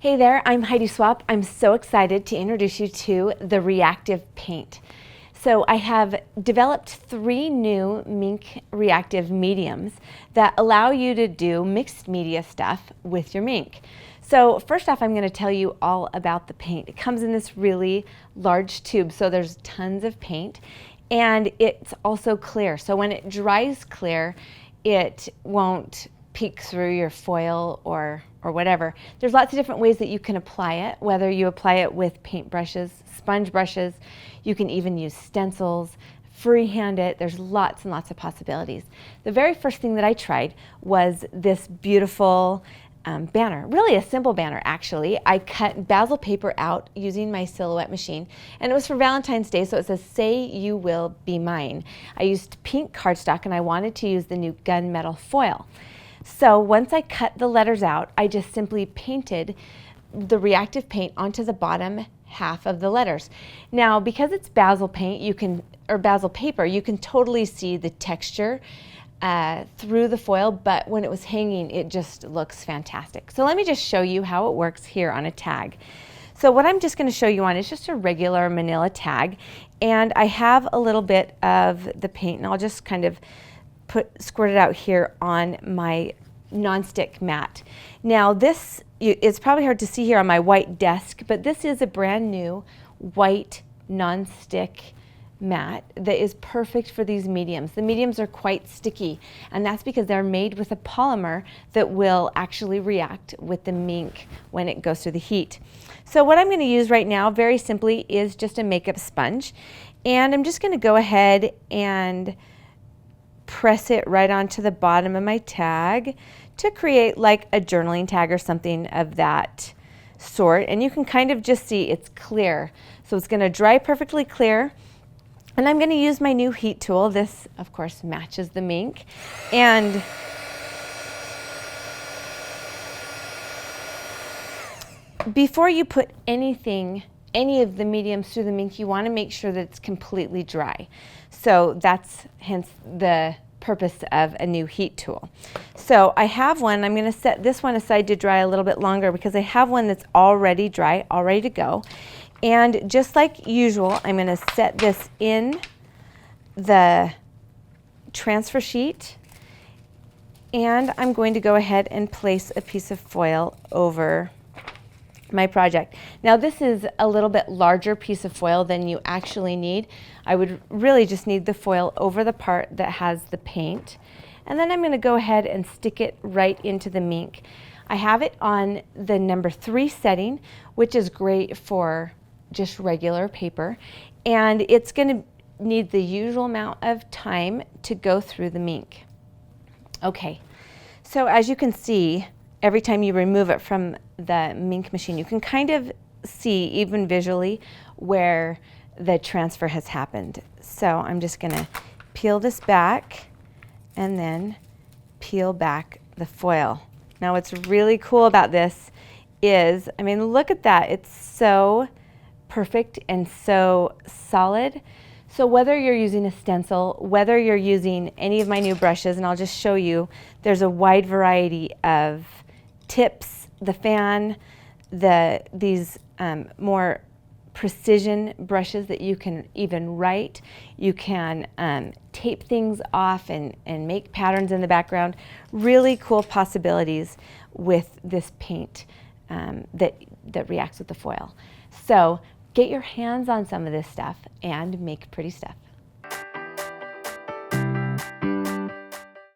Hey there, I'm Heidi Swapp. I'm so excited to introduce you to the Reactive paint. So I have developed 3 new Minc Reactive mediums that allow you to do mixed media stuff with your Minc. So first off, I'm going to tell you all about the paint. It comes in this really large tube, so there's tons of paint, and it's also clear. So when it dries clear, it won't peek through your foil or whatever. There's lots of different ways that you can apply it, whether you apply it with paint brushes, sponge brushes, you can even use stencils, freehand it. There's lots and lots of possibilities. The very first thing that I tried was this beautiful banner, really a simple banner actually. I cut basil paper out using my Silhouette machine, and it was for Valentine's Day, so it says, "Say you will be mine." I used pink cardstock and I wanted to use the new gunmetal foil. So once I cut the letters out, I just simply painted the reactive paint onto the bottom half of the letters. Now, because it's basil paint, basil paper, you can totally see the texture through the foil, but when it was hanging, it just looks fantastic. So let me just show you how it works here on a tag. So what I'm just going to show you on is just a regular manila tag, and I have a little bit of the paint, and I'll just kind of squirt it out here on my nonstick mat. Now this, it's probably hard to see here on my white desk, but this is a brand new white nonstick mat that is perfect for these mediums. The mediums are quite sticky, and that's because they're made with a polymer that will actually react with the Minc when it goes through the heat. So what I'm going to use right now, very simply, is just a makeup sponge, and I'm just going to go ahead and press it right onto the bottom of my tag to create like a journaling tag or something of that sort. And you can kind of just see it's clear. So it's going to dry perfectly clear. And I'm going to use my new heat tool. This, of course, matches the Minc. And before you put any of the mediums through the Minc, you want to make sure that it's completely dry. So that's hence the purpose of a new heat tool. So I have one, I'm going to set this one aside to dry a little bit longer because I have one that's already dry, all ready to go. And just like usual, I'm going to set this in the transfer sheet, and I'm going to go ahead and place a piece of foil over my project. Now this is a little bit larger piece of foil than you actually need. I would really just need the foil over the part that has the paint. And then I'm going to go ahead and stick it right into the Minc. I have it on the number 3 setting, which is great for just regular paper. And it's going to need the usual amount of time to go through the Minc. Okay, so as you can see, every time you remove it from the Minc machine, you can kind of see, even visually, where the transfer has happened. So I'm just going to peel this back and then peel back the foil. Now what's really cool about this is, I mean, look at that. It's so perfect and so solid. So whether you're using a stencil, whether you're using any of my new brushes, and I'll just show you, there's a wide variety of tips, the fan, these more precision brushes that you can even write. You can tape things off and make patterns in the background. Really cool possibilities with this paint that reacts with the foil. So get your hands on some of this stuff and make pretty stuff.